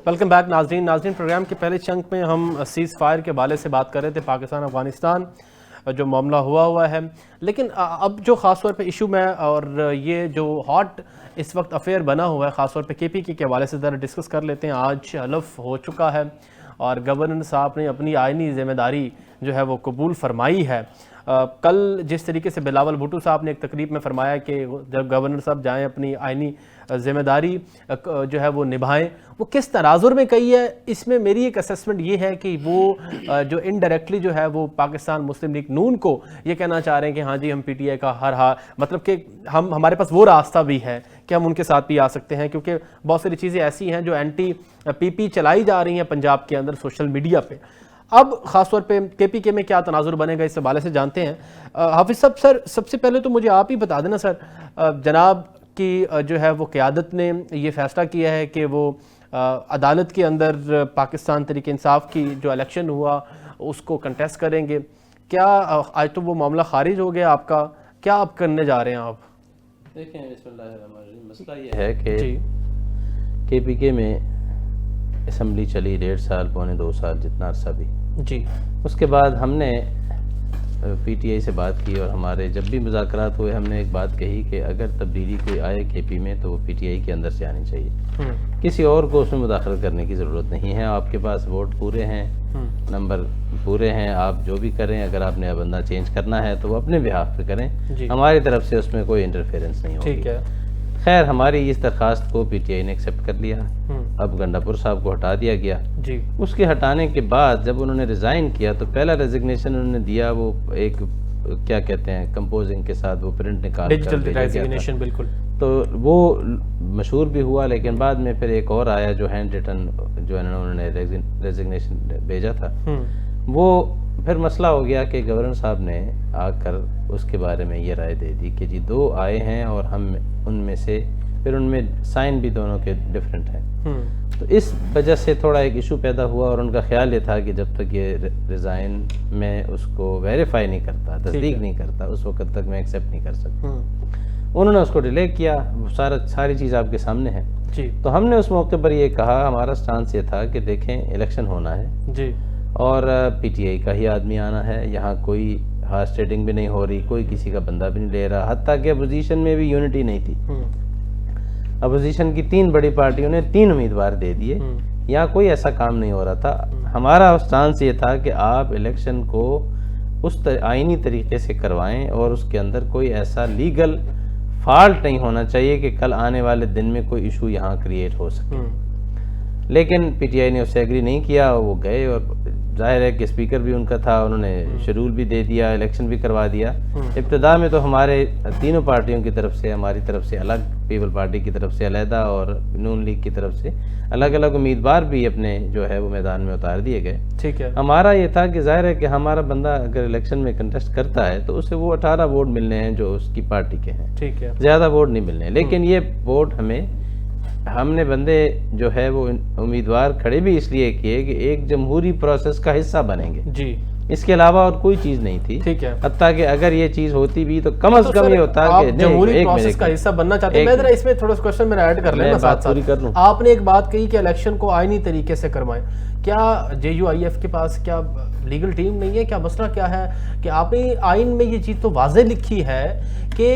Welcome back ناظرین programme کے پہلے چنک میں ہم سیز فائر کے حوالے سے بات کر رہے تھے، پاکستان افغانستان جو معاملہ ہوا ہے، لیکن اب جو خاص طور پہ ایشو میں اور یہ جو ہاٹ اس وقت افیئر بنا ہوا ہے خاص طور پہ کے پی کے حوالے سے ذرا ڈسکس کر لیتے ہیں۔ آج حلف ہو چکا ہے اور گورنر صاحب نے اپنی آئینی ذمہ داری جو ہے وہ قبول فرمائی ہے۔ کل جس طریقے سے بلاول بھٹو صاحب نے ایک تقریب میں فرمایا کہ جب گورنر صاحب جائیں اپنی آئینی ذمہ داری جو ہے وہ نبھائیں، وہ کس تناظر میں کہی ہے، اس میں میری ایک اسسمنٹ یہ ہے کہ وہ جو انڈائریکٹلی جو ہے وہ پاکستان مسلم لیگ نون کو یہ کہنا چاہ رہے ہیں کہ ہاں جی ہم پی ٹی آئی کا ہر ہاں مطلب کہ ہمارے پاس وہ راستہ بھی ہے کہ ہم ان کے ساتھ بھی آ سکتے ہیں، کیونکہ بہت ساری چیزیں ایسی ہیں جو اینٹی پی پی چلائی جا رہی ہیں پنجاب کے اندر سوشل میڈیا پہ۔ اب خاص طور پہ کے پی کے میں کیا تناظر بنے گا اس حوالے سے جانتے ہیں۔ حافظ صاحب، سر سب سے پہلے تو مجھے آپ ہی بتا دینا سر، جناب کی جو ہے وہ قیادت نے یہ فیصلہ کیا ہے کہ وہ عدالت کے اندر پاکستان تحریک انصاف کی جو الیکشن ہوا اس کو کنٹیسٹ کریں گے، کیا آج تو وہ معاملہ خارج ہو گیا آپ کا، کیا آپ کرنے جا رہے ہیں آپ؟ دیکھیں بسم اللہ الرحمن الرحیم، مسئلہ یہ ہے کہ کے پی کے میں اسمبلی چلی 1.5 سال پونے 2 سال جتنا عرصہ بھی جی، اس کے بعد ہم نے پی ٹی آئی سے بات کی اور ہمارے جب بھی مذاکرات ہوئے ہم نے ایک بات کہی کہ اگر تبدیلی کوئی آئے کے پی میں تو وہ پی ٹی آئی کے اندر سے آنی چاہیے، کسی اور کو اس میں مداخلت کرنے کی ضرورت نہیں ہے۔ آپ کے پاس ووٹ پورے ہیں، نمبر پورے ہیں، آپ جو بھی کریں، اگر آپ نے بندہ چینج کرنا ہے تو وہ اپنے بہاف پہ کریں، ہماری طرف سے اس میں کوئی انٹرفیرنس نہیں ہوگی۔ ٹھیک ہے، خیر ہماری اس درخواست کو پی ٹی آئی نے ایکسیپٹ کر لیا، اب گنڈا پور صاحب کو ہٹا دیا گیا۔ جی، اس کے ہٹانے کے بعد جب انہوں نے ریزائن کیا تو پہلا ریزگنیشن انہوں نے دیا، وہ ایک کیا کہتے ہیں کمپوزنگ کے ساتھ وہ پرنٹ نکال کر ڈیجیٹل ریزگنیشن، بالکل، تو وہ مشہور بھی ہوا، لیکن بعد میں پھر ایک اور آیا جو ہینڈ ریٹن جو انہوں نے ریزگنیشن بھیجا تھا، وہ پھر مسئلہ ہو گیا کہ گورنر صاحب نے آ کر اس کے بارے میں یہ رائے دے دی کہ جی 2 آئے ہیں اور ہم ان میں سے پھر ان میں سائن بھی دونوں کے ڈیفرنٹ ہیں، تو اس وجہ سے تھوڑا ایک ایشو پیدا ہوا اور ان کا خیال یہ تھا کہ جب تک یہ ریزائن میں اس کو ویریفائی نہیں کرتا، تصدیق نہیں کرتا، اس وقت تک میں ایکسیپٹ نہیں کر سکتا۔ انہوں نے اس کو ڈیلے کیا، ساری چیز آپ کے سامنے ہے۔ تو ہم نے اس موقع پر یہ کہا، ہمارا سٹانس یہ تھا کہ دیکھیں الیکشن ہونا ہے جی، اور پی ٹی آئی کا ہی آدمی آنا ہے، یہاں کوئی ہارس ٹریڈنگ بھی نہیں ہو رہی، کوئی کسی کا بندہ بھی نہیں لے رہا، حتیٰ کہ اپوزیشن میں بھی یونٹی نہیں تھی، اپوزیشن کی 3 بڑی پارٹیوں نے 3 امیدوار دے دیے، یہاں کوئی ایسا کام نہیں ہو رہا تھا۔ ہمارا سٹانس یہ تھا کہ آپ الیکشن کو اس آئینی طریقے سے کروائیں اور اس کے اندر کوئی ایسا لیگل فالٹ نہیں ہونا چاہیے کہ کل آنے والے دن میں کوئی ایشو یہاں کریٹ ہو سکے، لیکن پی ٹی آئی نے اس سے ایگری نہیں کیا، وہ گئے اور ظاہر ہے کہ اسپیکر بھی ان کا تھا، انہوں نے شیڈول بھی دے دیا، الیکشن بھی کروا دیا۔ ابتدا میں تو ہمارے تینوں پارٹیوں کی طرف سے، ہماری طرف سے الگ، پیپل پارٹی کی طرف سے علیحدہ اور نون لیگ کی طرف سے الگ الگ امیدوار بھی اپنے جو ہے وہ میدان میں اتار دیے گئے۔ ٹھیک ہے، ہمارا یہ تھا کہ ظاہر ہے کہ ہمارا بندہ اگر الیکشن میں کنٹیسٹ کرتا ہے تو اسے وہ 18 ووٹ ملنے ہیں جو اس کی پارٹی کے ہیں، ٹھیک ہے، زیادہ ووٹ نہیں ملنے، لیکن یہ ووٹ ہم نے بندے جو ہے وہ امیدوار کھڑے بھی اس لیے کیے کہ ایک جمہوری پروسیس کا حصہ بنیں گے، جی، اس کے علاوہ اور کوئی چیز نہیں تھی۔ ٹھیک ہے، حتیٰ کہ اگر یہ چیز ہوتی بھی تو کم از کم یہ ہوتا کہ جمہوری پروسیس کا حصہ بننا چاہتے ہیں۔ میں ذرا اس میں تھوڑا کوشچن میرا ایڈ کر لیں، میں ساتھ پوری کر لوں۔ آپ نے ایک بات کہی کہ الیکشن کو آئینی طریقے سے کروائیں، کیا جے یو آئی ایف کے پاس کیا لیگل ٹیم نہیں ہے؟ کیا مسئلہ کیا ہے کہ آپ نے آئین میں یہ چیز تو واضح لکھی ہے کہ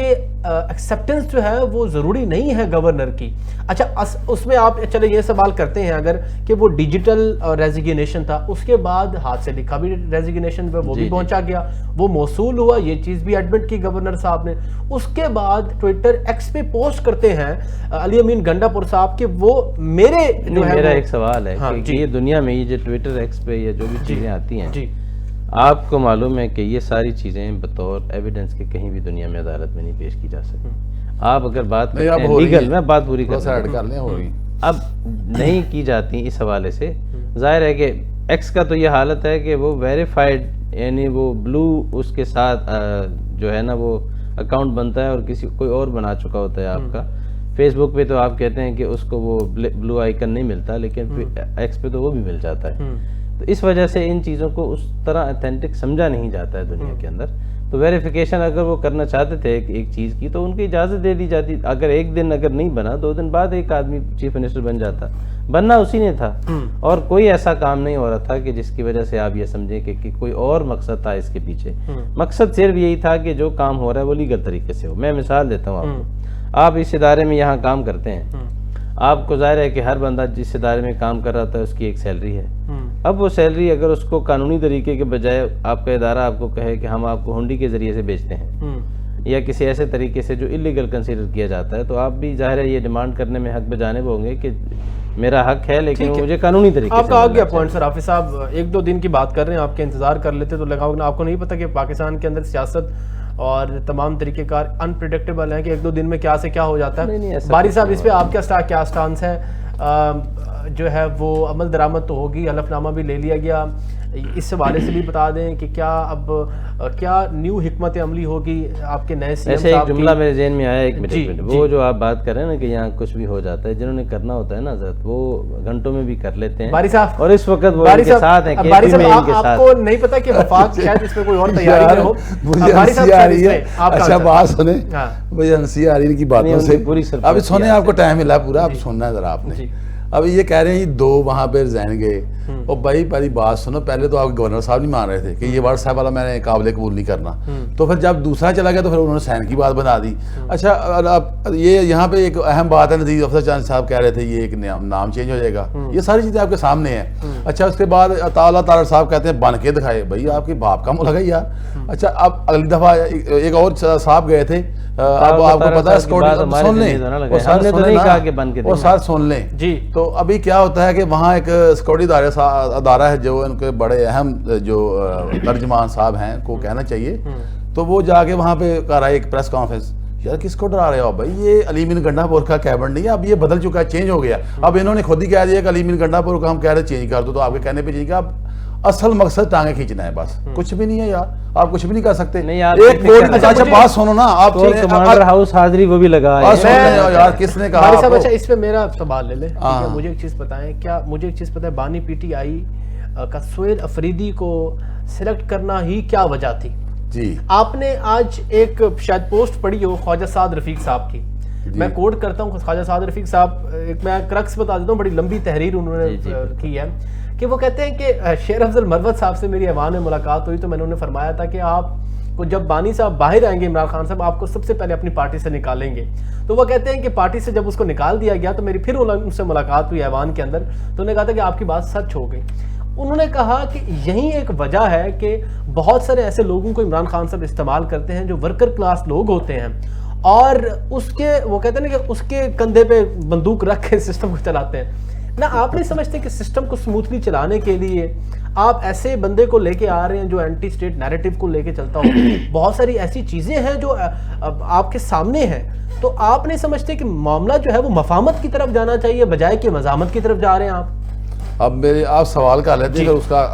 ایکسیپٹنس جو ہے وہ ضروری نہیں ہے گورنر کی؟ اچھا، اس میں آپ چلے یہ سوال کرتے ہیں اگر کہ وہ ڈیجیٹل ریزگنیشن تھا، اس کے بعد ہاتھ سے لکھا بھی ریزگنیشن پہ وہ بھی پہنچا گیا، وہ موصول ہوا، یہ چیز بھی ایڈمٹ کی گورنر صاحب نے۔ اس کے بعد ٹویٹر ایکس پہ پوسٹ کرتے ہیں علی امین گنڈا پور صاحب کہ وہ میرا ایک سوال ہے کہ یہ دنیا میں یہ جو ٹویٹر ایکس پہ یہ جو بھی چیزیں آتی ہیں، آپ کو معلوم ہے کہ یہ ساری چیزیں بطور ایویڈنس کے کہیں بھی دنیا میں عدالت میں نہیں پیش کی جا سکتی۔ آپ اگر بات کرتے ہیں لیگل، میں بات پوری کر لیں، اب نہیں کی جاتی اس حوالے سے۔ ظاہر ہے کہ ایکس کا تو یہ حالت ہے کہ وہ ویریفائڈ، یعنی وہ بلو اس کے ساتھ جو ہے نا وہ اکاؤنٹ بنتا ہے اور کوئی اور بنا چکا ہوتا ہے آپ کا۔ فیس بک پہ تو آپ کہتے ہیں کہ اس کو وہ بلو آئیکن نہیں ملتا، لیکن ایکس پہ تو وہ بھی مل جاتا ہے۔ تو اس وجہ سے ان چیزوں کو اس طرح اتھینٹک سمجھا نہیں جاتا ہے دنیا کے اندر. تو ویریفیکیشن اگر وہ کرنا چاہتے تھے ایک چیز کی تو ان کی اجازت دے دی جاتی. اگر ایک دن اگر نہیں بنا 2 دن بعد ایک آدمی چیف منسٹر بن جاتا. بننا اسی نے تھا اور کوئی ایسا کام نہیں ہو رہا تھا کہ جس کی وجہ سے آپ یہ سمجھیں کہ کوئی اور مقصد تھا اس کے پیچھے. مقصد صرف یہی تھا کہ جو کام ہو رہا ہے وہ لیگل طریقے سے ہو. میں مثال دیتا ہوں آپ کو. آپ اس ادارے میں یہاں کام کرتے ہیں, آپ کو ظاہر ہے کہ ہر بندہ جس ادارے میں کام کر رہا تھا اس کی ایک سیلری ہے. اب وہ سیلری اگر اس کو قانونی طریقے کے بجائے آپ کا ادارہ آپ کو کہے کہ ہم آپ کو ہنڈی کے ذریعے سے بیچتے ہیں یا کسی ایسے طریقے سے جو ایلیگل کنسیڈر کیا جاتا ہے, تو آپ بھی ظاہر ہے یہ ڈیمانڈ کرنے میں حق بجانب ہوں گے کہ میرا حق ہے لیکن مجھے قانونی طریقے سے. آپ کا آ گیا پوائنٹ سر. حافظ صاحب 1-2 دن کی بات کر رہے ہیں, آپ کے انتظار کر لیتے تو لگا ہوگا آپ کو نہیں پتا کہ پاکستان کے اندر سیاست اور تمام طریقہ کار انپریڈکٹیبل ہیں کہ 1-2 دن میں کیا سے کیا ہو جاتا ہے. باری صاحب اس پہ آپ کیا سٹانس ہے؟ جو ہے وہ عمل درآمد تو ہوگی, حلف نامہ بھی لے لیا گیا, اس حوالے سے بھی بتا دیں کہ کیا اب کیا نیو حکمت عملی ہوگی آپ کے نئے سی ایم صاحب کی؟ ایسے ایک جملہ میرے ذہن میں آیا, ایک منٹ. وہ جو آپ بات کر رہے ہیں نا کہ یہاں کچھ بھی ہو جاتا ہے, جنہوں نے کرنا ہوتا ہے نا حضرت وہ گھنٹوں میں بھی کر لیتے ہیں. باری صاحب اور اس وقت وہ ان کے ساتھ ہیں, باری صاحب آپ کو نہیں پتا کہ وفاق شاید اس میں کوئی اور تیاری میں ہو. باری صاحب اچھا بات سنیں, مجھے ہنسی آ رہی ہے ان کی باتوں سے. ابھی سنیں, آپ کو ٹائم ملا پورا, اب سننا ہے ذرا آپ نے. اب یہ کہہ رہے ہیں 2 وہاں پہ ریزائن گئے. اور بھائی پہلی بات سنو, پہلے تو آپ کے گورنر صاحب نہیں مان رہے تھے کہ یہ ورڈ صاحب والا میں نے قابل قبول نہیں کرنا. تو پھر جب دوسرا چلا گیا تو پھر انہوں نے سائن کی بات بنا دی. اچھا اب یہ یہاں پہ ایک اہم بات ہے, نذیر افضل چاند صاحب کہہ رہے تھے یہ ایک نام چینج ہو جائے گا. یہ ساری چیزیں آپ کے سامنے ہیں. اچھا اس کے بعد اللہ تعالیٰ صاحب کہتے ہیں بن کے دکھائے. بھائی آپ کے باپ کا ملک ہے یار. اچھا اب اگلی دفعہ ایک اور صاحب گئے تھے, اب آپ کو پتا ہے سن لیں وہ ساتھ سن لیں. تو ابھی کیا ہوتا ہے کہ وہاں ایک سیکورٹی ادارہ ہے جو ان کے بڑے اہم جو ترجمان صاحب ہیں کو کہنا چاہیے, تو وہ جا کے وہاں پہ کر آئے ایک پریس کانفرنس. یار کس کو ڈرا رہے ہو بھائی, یہ علی مین گنڈا پور کا کیبنٹ نہیں ہے, اب یہ بدل چکا ہے, چینج ہو گیا. اب انہوں نے خود ہی کہہ دیا کہ علی مین گنڈا پور کا ہم کہہ رہے چینج کر دو, تو آپ کے کہنے پہ چینج کیا. اب اصل مقصد ٹانگیں کھینچنا ہے, بس کچھ بھی نہیں ہے یار, آپ کچھ بھی نہیں کر سکتے. ایک اچھا بات سنو نا, آپ کمانڈر ہاؤس حاضری وہ بھی لگا یار, کس نے کہا. اچھا اس پہ میرا سوال لے لیں, مجھے ایک چیز بتائیں, کیا مجھے ایک چیز پتہ ہے بانی پی ٹی آئی کا سہیل افریدی کو سلیکٹ کرنا ہی کیا وجہ تھی؟ جی آپ نے آج ایک شاید پوسٹ پڑھی ہو خواجہ سعد رفیق صاحب کی, میں کوٹ کرتا ہوں خواجہ سعد رفیق صاحب, میں کرکس بتا دیتا ہوں, بڑی لمبی تحریر انہوں نے کی ہے کہ وہ کہتے ہیں کہ شیر افضل مروت صاحب سے میری ایوان میں ملاقات ہوئی تو میں نے فرمایا تھا کہ آپ کو جب بانی صاحب باہر آئیں گے, عمران خان صاحب آپ کو سب سے پہلے اپنی پارٹی سے نکالیں گے. تو وہ کہتے ہیں کہ پارٹی سے جب اس کو نکال دیا گیا تو میری پھر ان سے ملاقات ہوئی ایوان کے اندر, تو انہوں نے کہا تھا کہ آپ کی بات سچ ہو گئی. انہوں نے کہا کہ یہی ایک وجہ ہے کہ بہت سارے ایسے لوگوں کو عمران خان صاحب استعمال کرتے ہیں جو ورکر کلاس لوگ ہوتے ہیں, اور اس کے وہ کہتے ہیں نا کہ اس کے کندھے پہ بندوق رکھ کے سسٹم کو چلاتے ہیں. نہ آپ نہیں سمجھتے کہ سسٹم کو سموتھلی چلانے کے لیے آپ ایسے بندے کو لے کے آ رہے ہیں جو اینٹی اسٹیٹ نیریٹو کو لے کے چلتا ہو؟ بہت ساری ایسی چیزیں ہیں جو آپ کے سامنے ہیں, تو آپ نہیں سمجھتے کہ معاملہ جو ہے وہ مفاہمت کی طرف جانا چاہیے بجائے کہ مزاحمت کی طرف جا رہے ہیں آپ؟ اب آپ سوال کر لیتے ہیں اس کا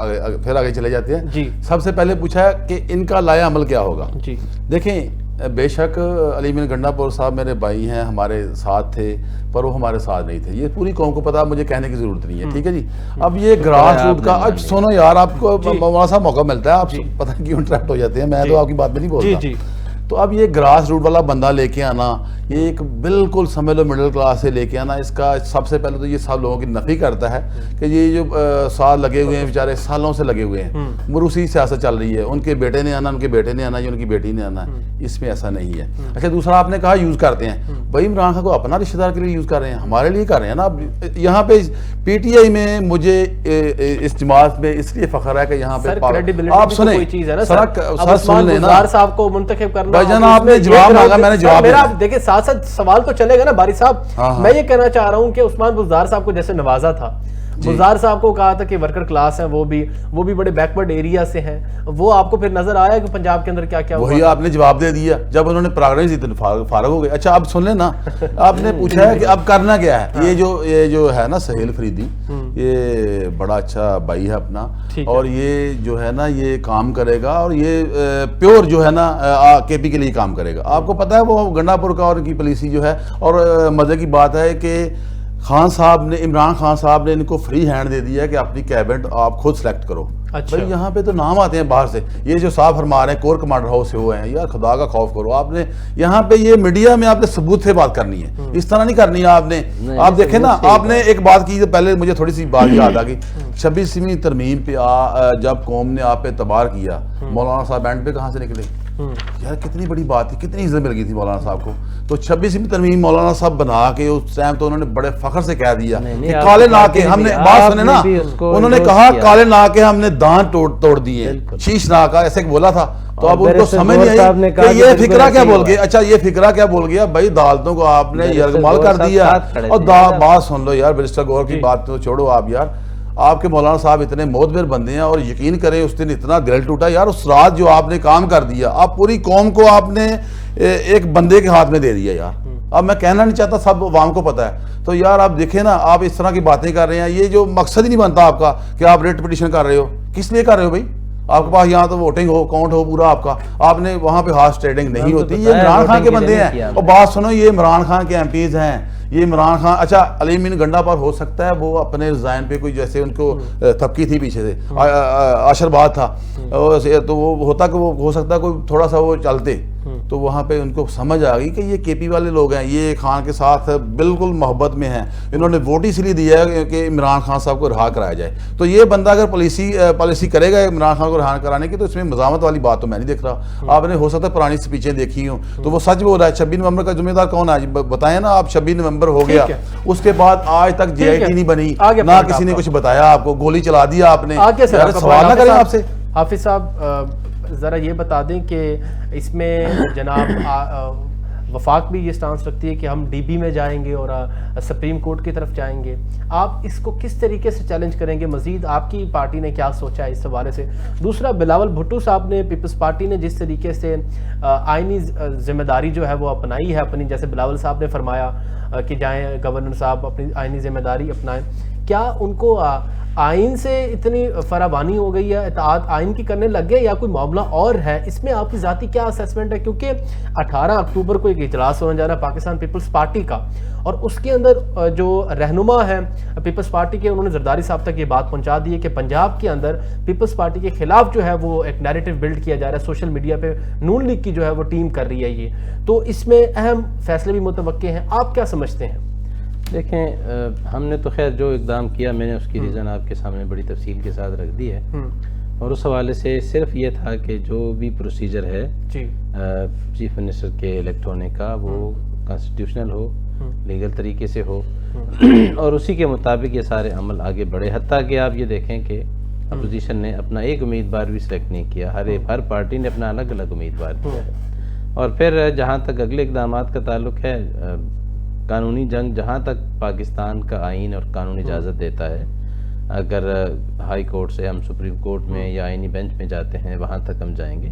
پھر آگے چلے جاتے ہیں. جی سب سے پہلے پوچھا ہے کہ ان کا لایا عمل کیا ہوگا. جی دیکھیں, بے شک علی مین گنڈا پور صاحب میرے بھائی ہیں, ہمارے ساتھ تھے, پر وہ ہمارے ساتھ نہیں تھے. یہ پوری قوم کو پتا, مجھے کہنے کی ضرورت نہیں ہے, ٹھیک ہے جی. اب یہ گراس روٹ کا, اب سنو یار, آپ کو مولانا صاحب موقع ملتا ہے, آپ پتہ کیوں انٹریکٹ ہو جاتے ہیں, میں تو آپ کی بات میں نہیں بولتا. تو اب یہ گراس روٹ والا بندہ لے کے آنا, یہ ایک بالکل سمجھ لو مڈل کلاس سے لے کے آنا, اس کا سب سے پہلے تو یہ سب لوگوں کی نفی کرتا ہے کہ یہ جو سال لگے ہوئے ہیں بیچارے, سالوں سے لگے ہوئے ہیں, مروسی سیاست چل رہی ہے, ان کے بیٹے نے آنا, ان کے بیٹے نے آنا, یا ان کی بیٹی نے آنا, اس میں ایسا نہیں ہے. اچھا دوسرا آپ نے کہا یوز کرتے ہیں, بھائی عمران خان کو اپنا رشتہ دار کے لیے یوز کر رہے ہیں, ہمارے لیے کر رہے ہیں نا. یہاں پہ پی ٹی آئی میں مجھے اس جماعت میں اس لیے فخر ہے کہ یہاں پہ آپ سنیں, سن لیں نا صاحب کو منتخب کرنا. بھائی جان آپ نے جواب مانگا, میں نے جواب میرا دیکھیں ساتھ ساتھ سوال تو چلے گا نا باری صاحب. میں یہ کہنا چاہ رہا ہوں کہ عثمان بزدار صاحب کو جیسے نوازا تھا, بزدار صاحب کو کہا تھا کہ ورکر کلاس ہیں, وہ بھی بڑے بیکورڈ ایریا سے ہیں, وہ آپ کو پھر نظر آیا کہ پنجاب کے اندر کیا کیا وہی آپ نے جواب دے دیا جب انہوں نے پراگرس دی تو فارغ ہو گئے. اچھا اب سن لیں نا, آپ نے پوچھا ہے کہ اب کرنا کیا ہے. یہ جو ہے نا سہیل افریدی, یہ بڑا اچھا بھائی ہے اپنا, اور یہ جو ہے نا یہ کام کرے گا, اور یہ پیور جو ہے نا کے پی کے لیے کام کرے گا. آپ کو پتا ہے وہ گنڈا پور کا اور ان کی پالیسی جو ہے, اور مزے کی بات ہے کہ خان صاحب نے, عمران خان صاحب نے ان کو فری ہینڈ دے دیا ہے کہ اپنی کیبنٹ آپ خود سلیکٹ کرو. بھائی یہاں پہ تو نام آتے ہیں باہر سے, یہ جو صاحب فرما رہے ہیں کور کمانڈر ہاؤس سے ہوئے ہیں, یار خدا کا خوف کرو. آپ نے یہاں پہ یہ میڈیا میں آپ نے ثبوت سے بات کرنی ہے, اس طرح نہیں کرنی ہے آپ نے. آپ دیکھیں نا, آپ نے ایک بات کی, پہلے مجھے تھوڑی سی بات یاد آ گئی, 26ویں ترمیم پہ جب قوم نے آپ پہ اعتبار کیا, مولانا صاحب اینڈ پہ کہاں سے نکلے؟ یار کتنی بڑی بات تھی, کتنی عزت مل گئی تھی مولانا صاحب کو. تو 26ویں ترمیم مولانا صاحب بنا کے اس ٹائم تو انہوں نے بڑے فخر سے کہہ دیا کہ کالے ناکے ہم نے, بات سنے نا, انہوں نے کہا کالے ناکے ہم نے دان توڑ دیے, شیش ناکا ایسے بولا تھا. تو اب ان کو سمجھ نہیں آئی کہ یہ فکرہ کیا بول گیا. اچھا یہ فکرہ کیا بول گیا بھائی, عدالتوں کو آپ نے یرغمال کر دیا. اور بات سن لو یار, بیرسٹر گور کی بات تو چھوڑو آپ یار, آپ کے مولانا صاحب اتنے معتبر بندے ہیں, اور یقین کریں اس دن اتنا دل ٹوٹا یار, اس رات جو آپ نے کام کر دیا, آپ پوری قوم کو آپ نے ایک بندے کے ہاتھ میں دے دیا یار. اب میں کہنا نہیں چاہتا, سب عوام کو پتہ ہے. تو یار آپ دیکھیں نا, آپ اس طرح کی باتیں کر رہے ہیں, یہ جو مقصد ہی نہیں بنتا آپ کا کہ آپ ریٹ پٹیشن کر رہے ہو, کس لیے کر رہے ہو بھائی؟ آپ کے پاس یہاں تو ووٹنگ ہو, کاؤنٹ ہو پورا آپ کا, آپ نے وہاں پہ ہارس ٹریڈنگ نہیں ہوتی. یہ عمران خان کے بندے ہیں. اور بات سنو, یہ عمران خان کے ایم پیز ہیں, یہ عمران خان, اچھا علیم بن گنڈا پر ہو سکتا ہے وہ اپنے ریزائن پہ کوئی جیسے ان کو تھپکی تھی پیچھے سے, آشرواد تھا, تو وہ ہوتا کہ وہ ہو سکتا ہے کوئی تھوڑا سا وہ چلتے, تو وہاں پہ ان کو سمجھ آ گئی کہ یہ کے پی والے لوگ ہیں, یہ خان کے ساتھ بالکل محبت میں ہیں, انہوں نے ووٹ اس لیے دیا ہے کہ عمران خان صاحب کو رہا کرایا جائے. تو یہ بندہ اگر پالیسی کرے گا عمران خان کو رہا کرانے کی, تو اس میں مزاحمت والی بات تو میں نہیں دیکھ رہا. آپ نے ہو سکتا ہے پرانی سپیچیں دیکھی ہوں, تو وہ سچ بول رہا ہے. 26 نومبر کا ذمہ دار کون ہے بتائیں نا آپ. 26 نومبر ہو گیا, اس کے بعد آج تک جے آئی ٹی نہیں بنی, نہ کسی نے کچھ بتایا آپ کو, گولی چلا دیا آپ نے. سوال نہ کریں آپ سے. حافظ صاحب ذرا یہ بتا دیں کہ اس میں جناب وفاق بھی یہ سٹانس رکھتی ہے کہ ہم ڈی بی میں جائیں گے اور سپریم کورٹ کی طرف جائیں گے, آپ اس کو کس طریقے سے چیلنج کریں گے؟ مزید آپ کی پارٹی نے کیا سوچا ہے اس حوالے سے؟ دوسرا, بلاول بھٹو صاحب نے, پیپلز پارٹی نے جس طریقے سے آئینی ذمہ داری جو ہے وہ اپنائی ہے اپنی, جیسے بلاول صاحب نے فرمایا کہ جائیں گورنر صاحب اپنی آئینی ذمہ داری اپنائیں, کیا ان کو آئین سے اتنی فراوانی ہو گئی ہے, اطاعت آئین کی کرنے لگ گئے, یا کوئی معاملہ اور ہے؟ اس میں آپ کی ذاتی کیا اسیسمنٹ ہے؟ کیونکہ 18 اکتوبر کو ایک اجلاس ہونے جا رہا ہے پاکستان پیپلز پارٹی کا, اور اس کے اندر جو رہنما ہیں پیپلز پارٹی کے, انہوں نے زرداری صاحب تک یہ بات پہنچا دی ہے کہ پنجاب کے اندر پیپلز پارٹی کے خلاف جو ہے وہ ایک نیریٹو بلڈ کیا جا رہا ہے, سوشل میڈیا پہ نون لیگ کی جو ہے وہ ٹیم کر رہی ہے یہ, تو اس میں اہم فیصلے بھی متوقع ہیں. آپ کیا سمجھتے ہیں؟ دیکھیں, ہم نے تو خیر جو اقدام کیا, میں نے اس کی ریزن آپ کے سامنے بڑی تفصیل کے ساتھ رکھ دی ہے, اور اس حوالے سے صرف یہ تھا کہ جو بھی پروسیجر ہے چیف منسٹر کے الیکٹ ہونے کا, وہ کانسٹیٹیوشنل ہو, لیگل طریقے سے ہو, اور اسی کے مطابق یہ سارے عمل آگے بڑھے. حتیٰ کہ آپ یہ دیکھیں کہ اپوزیشن نے اپنا ایک امیدوار بھی سلیکٹ نہیں کیا, ہر پارٹی نے اپنا الگ الگ امیدوار کیا ہے. اور پھر جہاں تک اگلے اقدامات کا تعلق ہے, قانونی جنگ جہاں تک پاکستان کا آئین اور قانون اجازت دیتا ہے, اگر ہائی کورٹ سے ہم سپریم کورٹ میں یا آئینی بینچ میں جاتے ہیں وہاں تک ہم جائیں گے.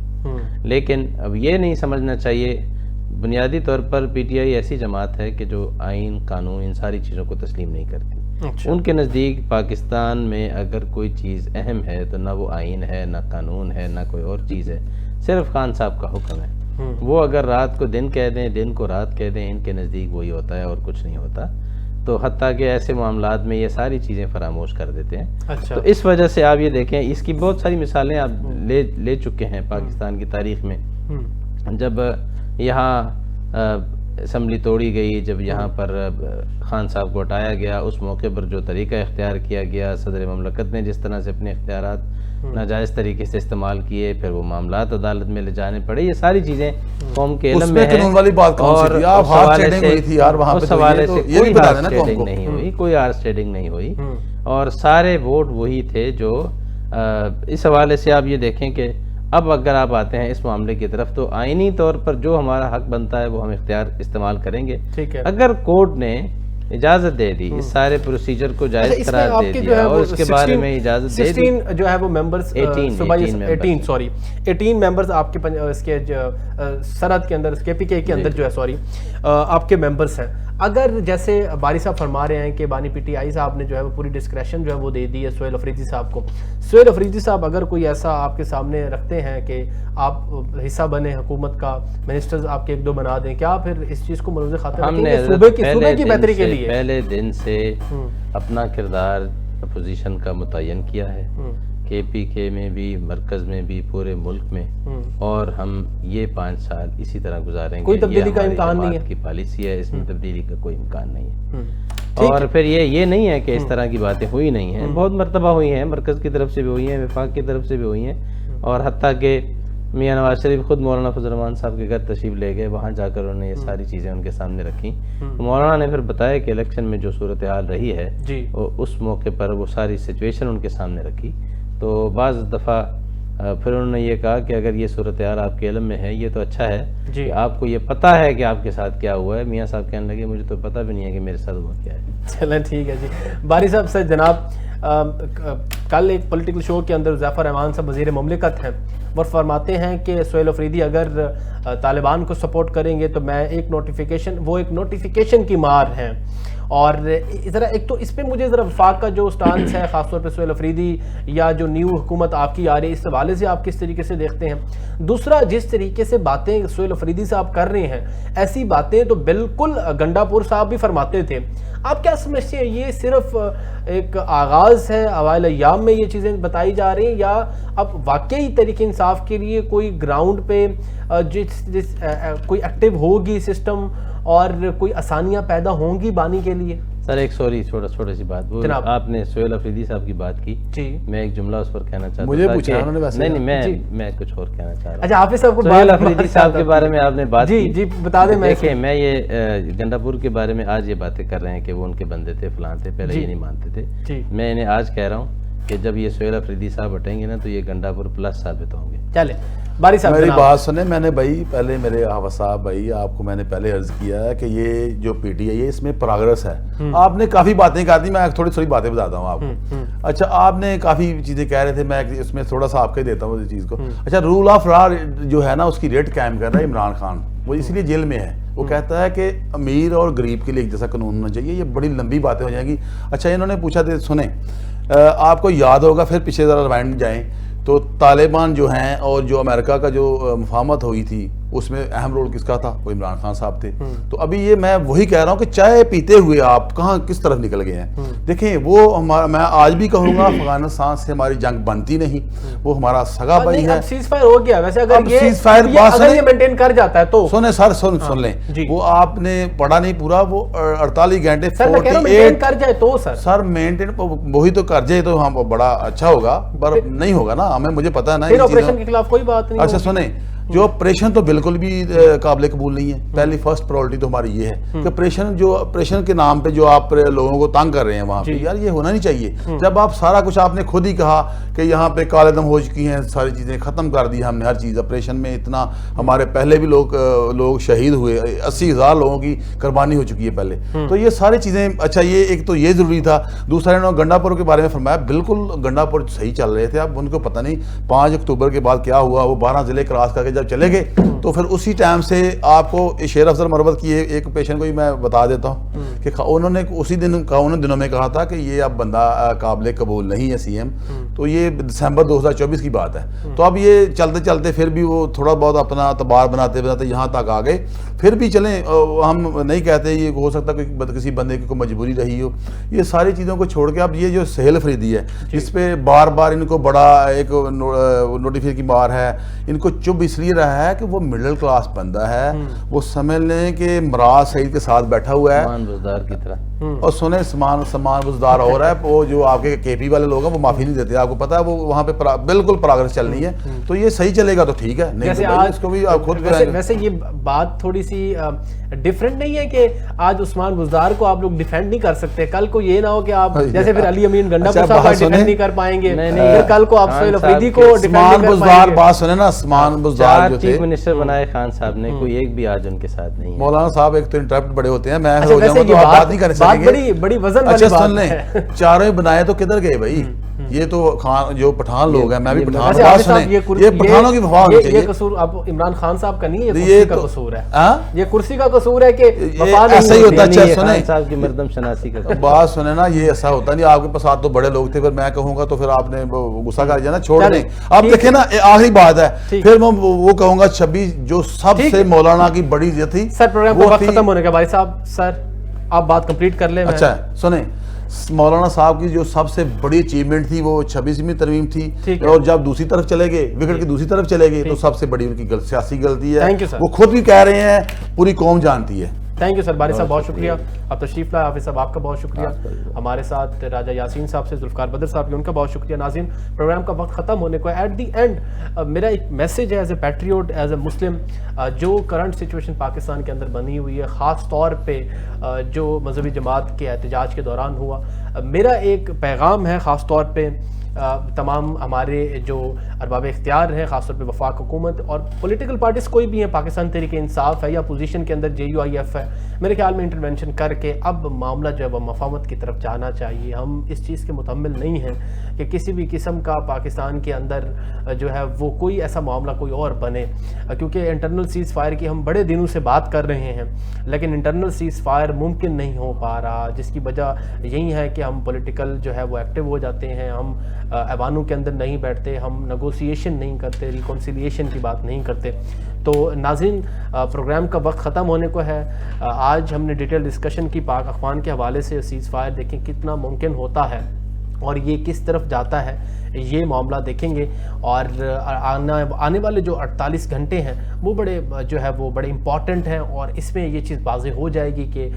لیکن اب یہ نہیں سمجھنا چاہیے, بنیادی طور پر پی ٹی آئی ایسی جماعت ہے کہ جو آئین قانون ان ساری چیزوں کو تسلیم نہیں کرتی. ان کے نزدیک پاکستان میں اگر کوئی چیز اہم ہے تو نہ وہ آئین ہے, نہ قانون ہے, نہ کوئی اور چیز ہے, صرف خان صاحب کا حکم ہے. وہ اگر رات کو دن کہہ دیں, دن کو رات کہہ دیں, ان کے نزدیک وہی ہوتا ہے اور کچھ نہیں ہوتا. تو حتیٰ کہ ایسے معاملات میں یہ ساری چیزیں فراموش کر دیتے ہیں. تو اس وجہ سے آپ یہ دیکھیں, اس کی بہت ساری مثالیں آپ لے چکے ہیں پاکستان کی تاریخ میں. جب یہاں اسمبلی توڑی گئی, جب یہاں پر خان صاحب کو ہٹایا گیا, اس موقع پر جو طریقہ اختیار کیا گیا, صدر مملکت نے جس طرح سے اپنے اختیارات ناجائز طریقے سے استعمال کیے, پھر وہ معاملات عدالت میں لے جانے پڑے, یہ ساری چیزیں قوم کے علم میں ہیں. اور اس حوالے سے کوئی ہارس ٹریڈنگ نہیں ہوئی, کوئی ہارس ٹریڈنگ نہیں ہوئی, اور سارے ووٹ وہی تھے جو اس حوالے سے آپ یہ دیکھیں کہ اب اگر آپ آتے ہیں اس معاملے کی طرف, تو آئینی طور پر جو ہمارا حق بنتا ہے وہ ہم استعمال کریں گے. اگر کورٹ نے اجازت دے دی, اس سارے پروسیجر کو جائز قرار دے دیا, اور اس کے بارے میں اجازت دے دی, 16 جو ہے وہ ممبرز 18 ممبرز آپ کے اس کے سرحد کے اندر, کے پی کے اندر جو ہے آپ کے ممبرز ہیں. اگر جیسے باری صاحب فرما رہے ہیں کہ بانی پی ٹی آئی صاحب نے جو ہے وہ پوری ڈسکریشن جو ہے وہ دے دی ہے سہیل افریدی صاحب کو، سہیل افریدی صاحب اگر کوئی ایسا آپ کے سامنے رکھتے ہیں کہ آپ حصہ بنے حکومت کا، منسٹرز آپ کے ایک دو بنا دیں، کیا پھر اس چیز کو ملوث خاطر رکھیں گے صوبے کی بہتری کے لیے؟ پہلے دن سے اپنا کردار اپوزیشن کا متعین کیا ہے، کے پی کے میں بھی، مرکز میں بھی، پورے ملک میں، اور ہم یہ 5 سال اسی طرح گزاریں گے. کوئی تبدیلی کا امکان نہیں ہے کی پالیسی ہے، اس میں تبدیلی کا کوئی امکان نہیں ہے. اور پھر یہ نہیں ہے کہ اس طرح کی باتیں ہوئی نہیں ہیں، بہت مرتبہ ہوئی ہیں، مرکز کی طرف سے بھی ہوئی ہیں، وفاق کی طرف سے بھی ہوئی ہیں، اور حتیٰ کہ میاں نواز شریف خود مولانا فضل الرحمان صاحب کے گھر تشریف لے گئے، وہاں جا کر انہوں نے یہ ساری چیزیں ان کے سامنے رکھی. مولانا نے پھر بتایا کہ الیکشن میں جو صورتحال رہی ہے اس موقع پر وہ ساری سچویشن ان کے سامنے رکھی. تو بعض دفعہ پھر انہوں نے یہ کہا کہ اگر یہ صورتحال آپ کے علم میں ہے یہ تو اچھا ہے کہ آپ کو یہ پتہ ہے کہ آپ کے ساتھ کیا ہوا ہے. میاں صاحب کہنے لگے مجھے تو پتہ بھی نہیں ہے کہ میرے ساتھ ہوا کیا ہے. چلیں ٹھیک ہے جی. باری صاحب سے جناب کل ایک پولیٹیکل شو کے اندر ظفر رحمان صاحب وزیر مملکت ہیں، وہ فرماتے ہیں کہ سہیل افریدی اگر طالبان کو سپورٹ کریں گے تو میں ایک نوٹیفیکیشن کی مار ہیں. اور ذرا ایک تو اس پہ مجھے ذرا وفاق کا جو سٹانس ہے خاص طور پہ سہیل افریدی یا جو نیو حکومت آپ کی آ رہی ہے اس حوالے سے آپ کس طریقے سے دیکھتے ہیں؟ دوسرا جس طریقے سے باتیں سہیل افریدی صاحب کر رہے ہیں ایسی باتیں تو بالکل گنڈا پور صاحب بھی فرماتے تھے. آپ کیا سمجھتے ہیں یہ صرف ایک آغاز ہے، اوائل ایام میں یہ چیزیں بتائی جا رہی ہیں، یا اب واقعی تحریک انصاف کے لیے کوئی گراؤنڈ پہ کوئی ایکٹیو ہوگی سسٹم اور کوئی آسانیاں پیدا ہوں گی بانی کے لیے؟ سر ایک چھوٹی سی بات، وہ آپ نے سہیل افریدی صاحب کی بات کی، میں ایک جملہ اس پر کہنا چاہتا ہوں. مجھے پوچھا انہوں نے ویسے نہیں میں کچھ اور کہنا چاہ رہا ہوں. اچھا حافظ صاحب کو سہیل افریدی صاحب کے بارے میں آپ نے بات کی. جی بتا دیں. دیکھیں میں یہ گنڈا پور کے بارے میں آج یہ باتیں کر رہے ہیں کہ وہ ان کے بندے تھے، فلان تھے، پہلے یہ نہیں مانتے تھے. میں انہیں آج کہہ رہا ہوں کہ جب یہ سہیل افریدی صاحب ہٹیں گے نا تو یہ گنڈا پور پلس ثابت ہوں گے. چلے باری صاحب میری بات سنیں. میں نے بھائی پہلے میرے حافظ صاحب بھائی آپ کو میں نے پہلے عرض کیا ہے کہ یہ جو پی ٹی آئی ہے اس میں پروگرس ہے. آپ نے کافی باتیں کر دی، میں تھوڑی باتیں بتاتا ہوں آپ کو. اچھا آپ نے کافی چیزیں کہہ رہے تھے، میں اس میں تھوڑا سا آپ کا ہی دیتا ہوں اس چیز کو. اچھا رول آف لا جو ہے نا اس کی ریٹ قائم کر رہا ہے عمران خان، وہ اس لیے جیل میں ہے. وہ کہتا ہے کہ امیر اور غریب کے لیے ایک جیسا قانون ہونا چاہیے. یہ بڑی لمبی باتیں ہو جائیں گی. اچھا انہوں نے پوچھا تھے، سنیں آپ کو یاد ہوگا پھر پیچھے ذرا ریوائنڈ جائیں تو طالبان جو ہیں اور جو امریکہ کا جو مفاہمت ہوئی تھی اس میں اہم رول کس کا تھا؟ وہ عمران خان صاحب تھے. تو ابھی یہ میں وہی کہہ رہا ہوں کہ چائے پیتے ہوئے آپ کہاں کس طرف نکل گئے ہیں. دیکھیں وہ میں آج بھی کہوں گا افغانستان سے ہماری جنگ بنتی نہیں، وہ ہمارا سگا بھائی ہے. سیز فائر ہو گیا ویسے، اگر یہ مینٹین کر جاتا ہے تو سنیں سر سن لیں. وہ آپ نے پڑھا نہیں پورا، وہ 48 گھنٹے کر جائے تو سر مینٹین وہی تو کر جائے تو ہم بڑا اچھا ہوگا، پر نہیں ہوگا نا. ہمیں مجھے پتا ہے نا آپریشن کے خلاف کوئی بات نہیں. اچھا سنیں جو آپریشن تو بالکل بھی قابل قبول نہیں ہے. پہلی فرسٹ پرائورٹی تو ہماری یہ ہے کہ آپریشن کے نام پہ جو آپ لوگوں کو تنگ کر رہے ہیں وہاں پہ، یار یہ ہونا نہیں چاہیے. جب آپ سارا کچھ آپ نے خود ہی کہا کہ یہاں پہ کالے دم ہو چکی ہیں، ساری چیزیں ختم کر دی ہم نے، ہر چیز آپریشن میں اتنا ہمارے پہلے بھی لوگ شہید ہوئے، 80,000 لوگوں کی قربانی ہو چکی ہے پہلے. تو یہ ساری چیزیں اچھا یہ ایک تو یہ ضروری تھا. دوسرا انہوں نے گنڈا پور کے بارے میں فرمایا، بالکل گنڈا پور صحیح چل رہے تھے. اب ان کو پتہ نہیں 5 اکتوبر کے بعد کیا ہوا، وہ 12 ضلع کراس کر کے جب چلے گئے تو پھر اسی ٹائم سے آپ کو شیر افضل مروت کی ایک پیشن کو ہی میں بتا دیتا ہوں کہ انہوں نے اسی دنوں میں کہا تھا کہ یہ اب بندہ قابل قبول نہیں ہے سی ایم. تو یہ دسمبر 2024 کی بات ہے. تو اب یہ چلتے چلتے پھر بھی وہ تھوڑا بہت اپنا اعتبار بناتے یہاں تک آ گئے. پھر بھی چلیں، ہم نہیں کہتے یہ ہو سکتا کہ کسی بندے کی کوئی مجبوری رہی ہو. یہ ساری چیزوں کو چھوڑ کے اب یہ جو سہیل افریدی ہے جس پہ بار بار ان کو بڑا ایک نوٹیفیکیشن کی بار ہے، ان کو چپ اس لیے رہا ہے کہ وہ مڈل کلاس بندہ ہے. وہ سمجھ لیں کہ مراز سعید کے ساتھ بیٹھا ہوا ہے سمان بزدار کی طرح، اور سنیں سمان بزدار ہو رہا ہے. وہ جو آپ کے پی والے لوگ ہیں وہ معافی نہیں دیتے. آپ کو پتا ہے وہ وہاں پہ بالکل پروگرس چل رہی ہے. تو یہ صحیح چلے گا تو ٹھیک ہے، نہیں تو اس کو بھی آپ خود. ویسے یہ بات تھوڑی سی ڈیفرنٹ نہیں ہے کہ آج عثمان بزدار کو آپ لوگ ڈیفینڈ نہیں کر سکتے، کل کو یہ نہ ہو کہ آپ جیسے پھر علی امین گنڈا پور صاحب ڈیفینڈ نہیں کر پائیں گے، پھر کل کو آپ سہیل افریدی کو ڈیفینڈ نہیں کر پائیں گے. بات سنیں نا، سمان بزدار صاحب جو تھے چیف منسٹر بنائے خان صاحب نے, کوئی ایک بھی آج ان کے ساتھ نہیں ہے. مولانا صاحب ایک تو انٹرپٹ بڑے ہوتے ہیں, میں ہو جاؤں گا تو آپ بات نہیں کرنے سکیں گے. بڑی وزن اچھا سن لیں, چاروں بنائے تو کدھر گئے بھائی, یہ تو جو پٹھان لوگ ہیں, میں بھی پٹھان ہوں, بات سنیں, یہ پٹھانوں کی وفا ہونی چاہیے. یہ قصور اب عمران خان صاحب کا نہیں ہے, یہ کرسی کا قصور ہے, یہ کرسی کا قصور ہے کہ ایسا ہی ہوتا. اچھا سنیں صاحب کی مردم شناسی کا بات سنیں نا, یہ ایسا ہوتا نہیں. آپ کے پاس تو بڑے لوگ تھے, پھر میں کہوں گا تو پھر آپ نے غصہ کر جانا, چھوڑ دیں. آپ دیکھیں نا, آخری بات ہے, پھر میں وہ کہوں گا 26 جو سب سے مولانا کی بڑی یہ تھی. سر پروگرام کا وقت ختم ہونے کا, بھائی صاحب سر آپ بات کمپلیٹ کر لیں. اچھا سنیں, مولانا صاحب کی جو سب سے بڑی اچیومنٹ تھی وہ 26ویں ترمیم تھی, اور جب دوسری طرف چلے گئے, وکٹ کی دوسری طرف چلے گئے, تو سب سے بڑی ان کی سیاسی غلطی ہے. وہ خود بھی کہہ رہے ہیں, پوری قوم جانتی ہے. Thank you sir. باری صاحب بہت شکریہ, آپ تشریف لائے. حافظ صاحب آپ کا بہت شکریہ. ہمارے ساتھ راجہ یاسین صاحب سے, ذوالفقار بدر صاحب, ان کا بہت شکریہ. ناظرین پروگرام کا وقت ختم ہونے کو ہے. ایٹ دی اینڈ میرا ایک میسیج ہے as a patriot, as a Muslim, جو کرنٹ سچویشن پاکستان کے اندر بنی ہوئی ہے, خاص طور پہ جو مذہبی جماعت کے احتجاج کے دوران ہوا, میرا ایک پیغام ہے خاص طور پہ تمام ہمارے جو ارباب اختیار ہیں, خاص طور پہ وفاق حکومت اور پولیٹیکل پارٹیز کوئی بھی ہیں, پاکستان تحریک انصاف ہے یا اپوزیشن کے اندر JUIF ہے, میرے خیال میں انٹرونشن کر کے اب معاملہ جو ہے وہ مفاہمت کی طرف جانا چاہیے. ہم اس چیز کے متحمل نہیں ہیں کہ کسی بھی قسم کا پاکستان کے اندر جو ہے وہ کوئی ایسا معاملہ کوئی اور بنے, کیونکہ انٹرنل سیز فائر کی ہم بڑے دنوں سے بات کر رہے ہیں, لیکن انٹرنل سیز فائر ممکن نہیں ہو پا رہا, جس کی وجہ یہی ہے کہ ہم پولیٹیکل جو ہے وہ ایکٹیو ہو جاتے ہیں, ہم ایوانوں کے اندر نہیں بیٹھتے, ہم نیگوسیشن نہیں کرتے, ریکونسیلیشن کی بات نہیں کرتے. تو ناظرین پروگرام کا وقت ختم ہونے کو ہے. آج ہم نے ڈیٹیل ڈسکشن کی پاک اخوان کے حوالے سے, سیز فائر دیکھیں کتنا ممکن ہوتا ہے اور یہ کس طرف جاتا ہے, یہ معاملہ دیکھیں گے. اور آنے والے جو 48 گھنٹے ہیں وہ بڑے جو ہے وہ بڑے امپورٹنٹ ہیں, اور اس میں یہ چیز واضح ہو جائے گی کہ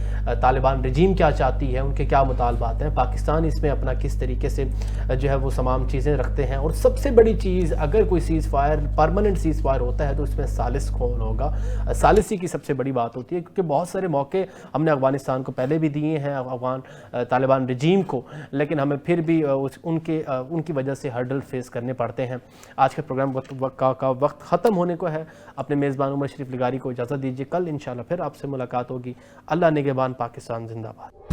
طالبان رجیم کیا چاہتی ہے, ان کے کیا مطالبات ہیں, پاکستان اس میں اپنا کس طریقے سے جو ہے وہ تمام چیزیں رکھتے ہیں. اور سب سے بڑی چیز, اگر کوئی cease fire permanent cease fire ہوتا ہے تو اس میں ثالث کون ہوگا, ثالثی کی سب سے بڑی بات ہوتی ہے, کیونکہ بہت سارے موقع ہم نے افغانستان کو پہلے بھی دیے ہیں, طالبان رجیم کو, لیکن ہمیں پھر بھی ان کی وجہ سے ہرڈل فیس کرنے پڑتے ہیں. آج کا پروگرام کا وقت ختم ہونے کو ہے. اپنے میزبان عمر شریف لگاری کو اجازت دیجیے, کل انشاءاللہ پھر آپ سے ملاقات ہوگی. اللہ نگہبان, پاکستان زندہ باد.